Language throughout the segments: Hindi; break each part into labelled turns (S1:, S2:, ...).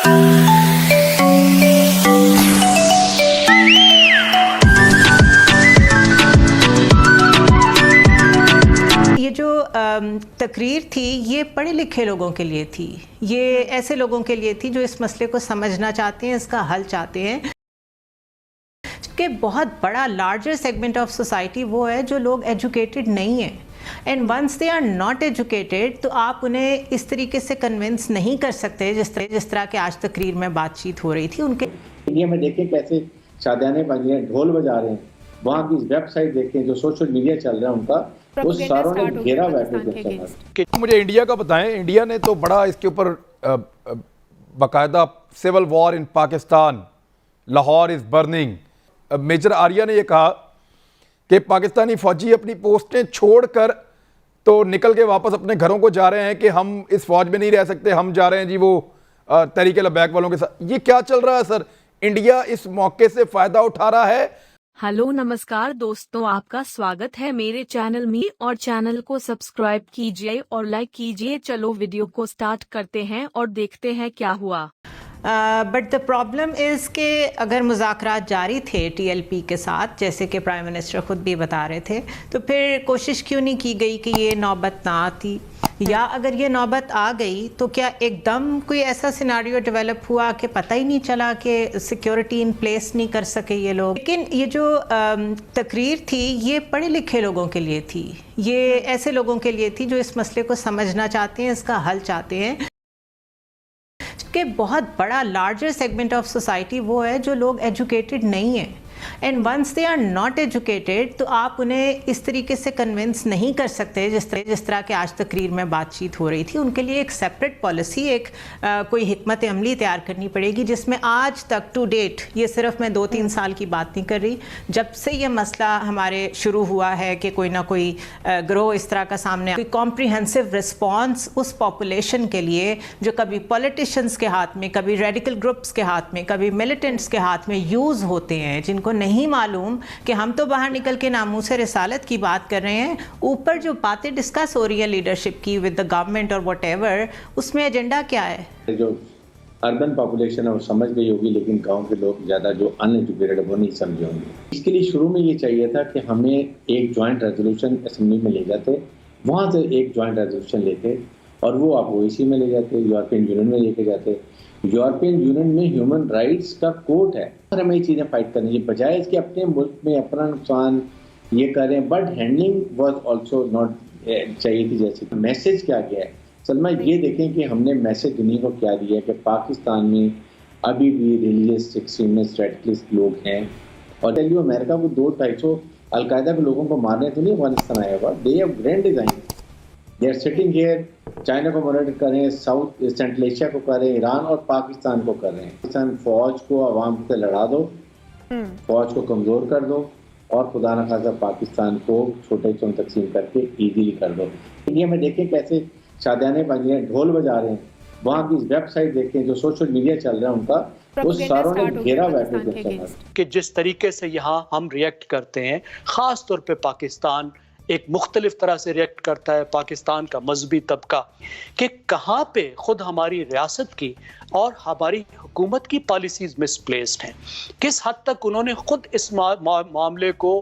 S1: ये जो तकरीर थी ये पढ़े लिखे लोगों के लिए थी, ये ऐसे लोगों के लिए थी जो इस मसले को समझना चाहते हैं, इसका हल चाहते हैं। कि बहुत बड़ा लार्जर सेगमेंट ऑफ सोसाइटी वो है जो लोग एजुकेटेड नहीं हैं, and once they are not educated तो आप उन्हें इस तरीके से कन्विंस नहीं कर सकते जिस तरह के आज तकरीर में बातचीत हो रही थी। उनके
S2: इंडिया में देखें कैसे शादियाने बज रहे हैं, ढोल बजा रहे हैं, वहाँ की वेबसाइट देखें, जो सोशल मीडिया चल रहा है उनका, वो सारों ने घेरा बैठे।
S3: मुझे इंडिया का बताएं, इंडिया ने तो बड़ा इसके ऊपर बाकायदा civil war in Pakistan, Lahore is burning. Major Arya ने यह कहा कि पाकिस्तानी फौजी अपनी पोस्टें छोड़कर तो निकल के वापस अपने घरों को जा रहे हैं कि हम इस फौज में नहीं रह सकते, हम जा रहे हैं जी वो तहरीक लबैक वालों के साथ। ये क्या चल रहा है सर? इंडिया इस मौके से फायदा उठा रहा है?
S4: हेलो नमस्कार दोस्तों, आपका स्वागत है मेरे चैनल में और चैनल को सब्सक्राइब कीजिए और लाइक कीजिए। चलो वीडियो को स्टार्ट करते हैं और देखते हैं क्या हुआ।
S1: बट द प्रॉब्लम इज़ के अगर मुज़ाकरात जारी थे TLP के साथ, जैसे कि प्राइम मिनिस्टर ख़ुद भी बता रहे थे, तो फिर कोशिश क्यों नहीं की गई कि ये नौबत ना आती, या अगर ये नौबत आ गई तो क्या एकदम कोई ऐसा सिनारियो डेवलप हुआ कि पता ही नहीं चला कि सिक्योरिटी इन प्लेस नहीं कर सके ये लोग। लेकिन ये जो तकरीर थी ये पढ़े लिखे लोगों के लिए थी, ये ऐसे लोगों के लिए थी जो इस मसले को समझना चाहते हैं, इसका हल चाहते हैं। कि बहुत बड़ा लार्जर सेगमेंट ऑफ सोसाइटी वो है जो लोग एजुकेटेड नहीं हैं, and once they are not educated तो आप उन्हें इस तरीके से कन्विंस नहीं कर सकते जिस तरह के आज तकरीर में बातचीत हो रही थी। उनके लिए एक सेपरेट पॉलिसी, एक कोई हिकमत अमली तैयार करनी पड़ेगी जिसमें आज तक टू डेट, ये सिर्फ मैं 2-3 साल की बात नहीं कर रही, जब से ये मसला हमारे शुरू हुआ है कि कोई ना कोई ग्रोह इस तरह का सामने, कोई कॉम्प्रिहेंसिव रिस्पॉन्स उस पॉपुलेशन के लिए जो कभी पॉलिटिशियंस के हाथ में, कभी रेडिकल ग्रुप्स के हाथ में, कभी मिलिटेंट्स के हाथ में यूज़ होते हैं, जिनको नहीं मालूम कि हम तो बाहर निकल के नामूस रिसालत की बात कर रहे हैं, ऊपर जो बातें डिस्कस हो रही है लीडरशिप की विद द गवर्नमेंट और व्हाटएवर, उसमें एजेंडा क्या है। जो
S2: अर्बन पॉपुलेशन है वो समझ गई होगी, लेकिन गांव के लोग ज़्यादा जो अनएजुकेटेड वो नहीं समझे होंगे। इसके लिए शुरू में ये चाहिए था कि हमें एक जॉइंट रेजोल्यूशन असेंबली में ले जाते, वहाँ से एक जॉइंट रेजोल्यूशन लेते और वो आप OIC में ले जाते, यूरोपियन यूनियन में लेके जाते। यूरोपियन यूनियन में ह्यूमन राइट्स का कोर्ट है और हमें ये चीज़ें फाइट करनी चाहिए, बजाय इसके अपने मुल्क में अपना नुकसान ये करें। But handling was also not चाहिए थी। जैसे मैसेज क्या गया है सलमा, ये देखें कि हमने मैसेज दुनिया को क्या दिया है कि पाकिस्तान में अभी भी रिलीजियस एक्सट्रीमिस्ट रेडिकलिस्ट लोग हैं, और टेलियो अमेरिका को 200-250 अलकायदा के लोगों को मारने तो नहीं अफगानिस्तान आया हुआ। They have grand design, they are sitting here, China को मॉनिटर कर रहे हैं, साउथ सेंट्रल एशिया को कर रहे हैं, ईरान और पाकिस्तान को कर रहे हैं। पाकिस्तान फौज को आवाम से लड़ा दो, फौज को कमज़ोर कर दो और खुदा न खासा पाकिस्तान को छोटे चुन तकसीम करके ईजीली कर दो। इंडिया में देखें कैसे शादियाने बज रहे हैं, ढोल बजा रहे हैं, वहाँ की वेबसाइट देखें, जो सोशल मीडिया चल रहा है उनका, वो सारों ने घेरा बैठे
S5: कि जिस तरीके से यहाँ हम रिएक्ट करते हैं, ख़ास तौर पे पाकिस्तान एक मुख्तलिफ तरह से रिएक्ट करता है, पाकिस्तान का मजहबी तबका, कि कहाँ पे खुद हमारी रियासत की और हमारी हुकूमत की पॉलिसीज मिसप्लेस्ड हैं, किस हद तक उन्होंने खुद इस मामले को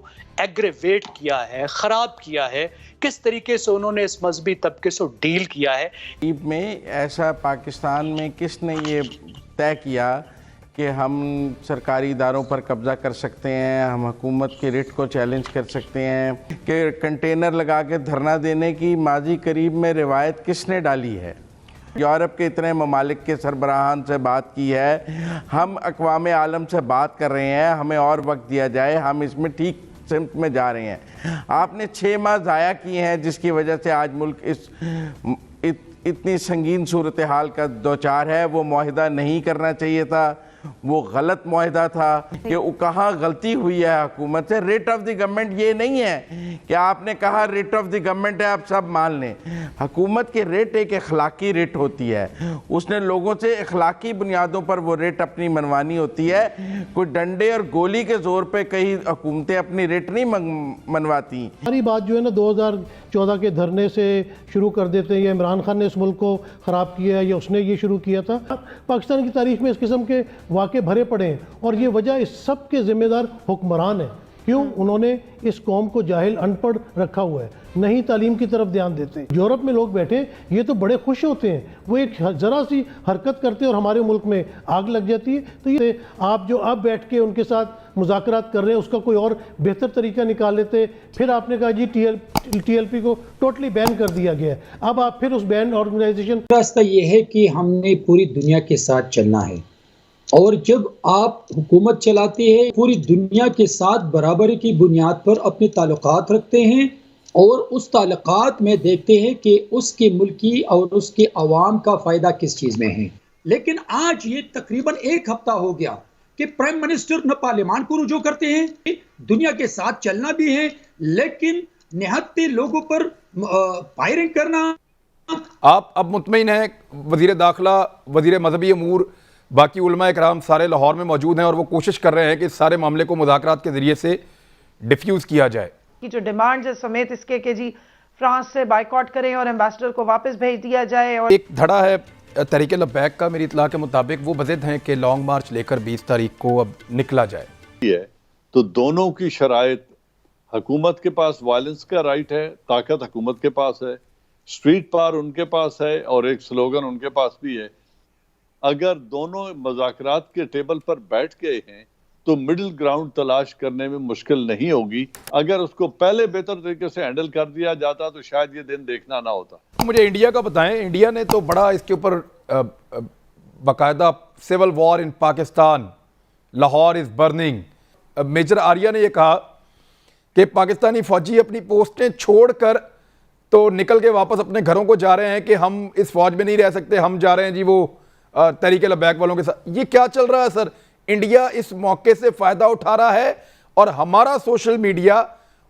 S5: एग्रेवेट किया है, ख़राब किया है, किस तरीके से उन्होंने इस मजहबी तबके से डील किया है।
S6: में ऐसा पाकिस्तान में किसने ये तय किया कि हम सरकारी इदारों पर कब्ज़ा कर सकते हैं, हम हुकूमत के रिट को चैलेंज कर सकते हैं, कि कंटेनर लगा के धरना देने की माजी करीब में रिवायत किसने डाली है? यूरोप के इतने ममालिक के सरबराहान से बात की है, हम अक़वाम आलम से बात कर रहे हैं, हमें और वक्त दिया जाए, हम इसमें ठीक सिमत में जा रहे हैं। आपने 6 माह ज़ाया किए हैं, जिसकी वजह से आज मुल्क इतनी संगीन सूरत हाल का दोचार है। वो मुआहिदा नहीं करना चाहिए था, वो गलत मुआहिदा था। कि कहाँ गलती हुई है हुकूमत से। रेट ऑफ द गवर्नमेंट ये नहीं है कि आपने कहा रेट ऑफ द गवर्नमेंट है आप सब मान लें। हुकूमत की रेट एक अखलाकी रेट होती है, उसने लोगों से अखलाकी बुनियादों पर वो रेट अपनी मनवानी होती है। कोई डंडे और गोली के जोर पे कई हुकूमतें अपनी रेट नहीं मनवाती।
S7: सारी बात जो है ना 2014 के धरने से शुरू कर देते हैं। इमरान खान ने इस मुल्क को ख़राब किया या उसने ये शुरू किया था। पाकिस्तान की तारीख में इस किस्म के वाक़े भरे पड़े हैं और ये वजह इस सब के ज़िम्मेदार हुक्मरान है। क्यों? उन्होंने इस कौम को जाहिल अनपढ़ रखा हुआ है, नहीं तालीम की तरफ ध्यान देते। यूरोप में लोग बैठे ये तो बड़े खुश होते हैं, वो एक ज़रा सी हरकत करते हैं और हमारे मुल्क में आग लग जाती है। तो ये आप जो अब बैठ के उनके साथ मुज़ाकरात कर रहे हैं उसका कोई और बेहतर तरीका निकाल लेते। फिर आपने कहा जी TLP को टोटली बैन कर दिया गया है, अब आप फिर उस बैन ऑर्गेनाइजेशन।
S8: रास्ता ये है कि हमने पूरी दुनिया के साथ चलना है और जब आप हुकूमत चलाते हैं पूरी दुनिया के साथ बराबरी की बुनियाद पर अपने ताल्लुकात रखते हैं और उस ताल्लुकात में देखते हैं कि उसके मुल्की और उसके अवाम का फ़ायदा किस चीज़ में है। लेकिन आज ये तकरीबन एक हफ्ता हो गया कि प्राइम मिनिस्टर न पार्लियामान को रुजू करते हैं, दुनिया के साथ चलना भी है लेकिन निहत्ते लोगों पर फायरिंग करना।
S3: आप अब मुतमईन हैं? वज़ीर दाखिला, वज़ीर मजहबी अमूर, बाकी उलमा इकराम सारे लाहौर में मौजूद हैं और वो कोशिश कर रहे हैं कि इस सारे मामले को मुज़ाकरात के ज़रिए से डिफ्यूज़ किया जाए।
S9: की जो डिमांड्स है समेत इसके कि जी फ्रांस से बाइकआउट करें और एम्बेसडर को वापस भेज दिया जाए। और
S3: एक धड़ा है तहरीक लब्बैक का, मेरी इत्तला के मुताबिक वो बज़िद हैं कि लॉन्ग मार्च लेकर 20 तारीख को अब निकला जाए।
S10: तो दोनों की शराइत, हुकूमत के पास वायलेंस का राइट है, ताकत हुकूमत के पास है, स्ट्रीट पार उनके पास है और एक स्लोगन उनके पास भी है। अगर दोनों मुज़ाकरात के टेबल पर बैठ गए हैं तो मिडिल ग्राउंड तलाश करने में मुश्किल नहीं होगी। अगर उसको पहले बेहतर तरीके से हैंडल कर दिया जाता तो शायद ये दिन देखना ना होता।
S3: मुझे इंडिया का बताएं, इंडिया ने तो बड़ा इसके ऊपर बाकायदा civil war in Pakistan, Lahore is burning. Major Arya ने यह कहा कि पाकिस्तानी फौजी अपनी पोस्टें छोड़कर तो निकल के वापस अपने घरों को जा रहे हैं कि हम इस फौज में नहीं रह सकते, हम जा रहे हैं जी वो तहरीक लब्बैक वालों के साथ। ये क्या चल रहा है सर? इंडिया इस मौके से फायदा उठा रहा है और हमारा सोशल मीडिया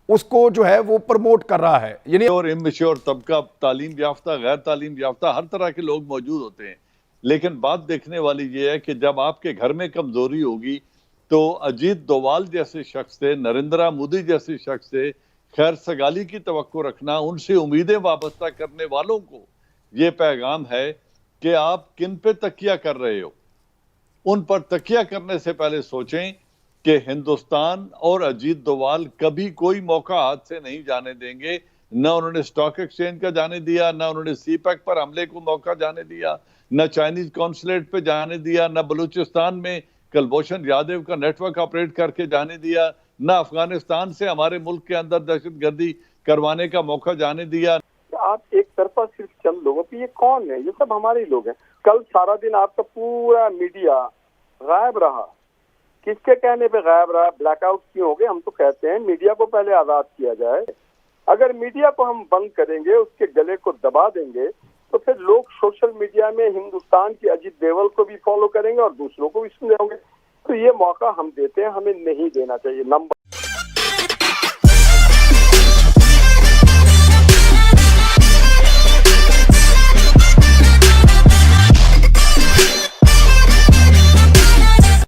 S3: उसको जो है वो प्रमोट कर रहा है। यानी
S10: और इमैच्योर तबका, तालीम याफ्ता, गैर तालीम याफ्ता, हर तरह के लोग मौजूद होते हैं। लेकिन बात देखने वाली ये है कि जब आपके घर में कमजोरी होगी तो अजीत डोवाल जैसे शख्स से, नरेंद्र मोदी जैसे शख्स से खैर सगाली की तवक्को रखना, उनसे उम्मीदें वाबस्ता करने वालों को ये पैगाम है कि आप किन पे तकिया कर रहे हो। उन पर तकिया करने से पहले सोचें कि हिंदुस्तान और अजीत डोवाल कभी कोई मौका हाथ से नहीं जाने देंगे। न उन्होंने स्टॉक एक्सचेंज का जाने दिया, न उन्होंने CPEC पर हमले को मौका जाने दिया, न चाइनीज कॉन्सुलेट पे जाने दिया, न बलूचिस्तान में कुलभूषण यादव का नेटवर्क ऑपरेट करके जाने दिया, न अफगानिस्तान से हमारे मुल्क के अंदर दहशतगर्दी करवाने का मौका जाने दिया।
S11: आप एक तरफा सिर्फ चंद लोगों पे, ये कौन है? ये सब हमारे ही लोग हैं। कल सारा दिन आपका पूरा मीडिया गायब रहा, किसके कहने पे गायब रहा? ब्लैकआउट क्यों हो गए? हम तो कहते हैं मीडिया को पहले आजाद किया जाए। अगर मीडिया को हम बंद करेंगे, उसके गले को दबा देंगे, तो फिर लोग सोशल मीडिया में हिंदुस्तान की अजीत डोवाल को भी फॉलो करेंगे और दूसरों को भी सुनेंगे। तो ये मौका हम देते हैं, हमें नहीं देना चाहिए। नंबर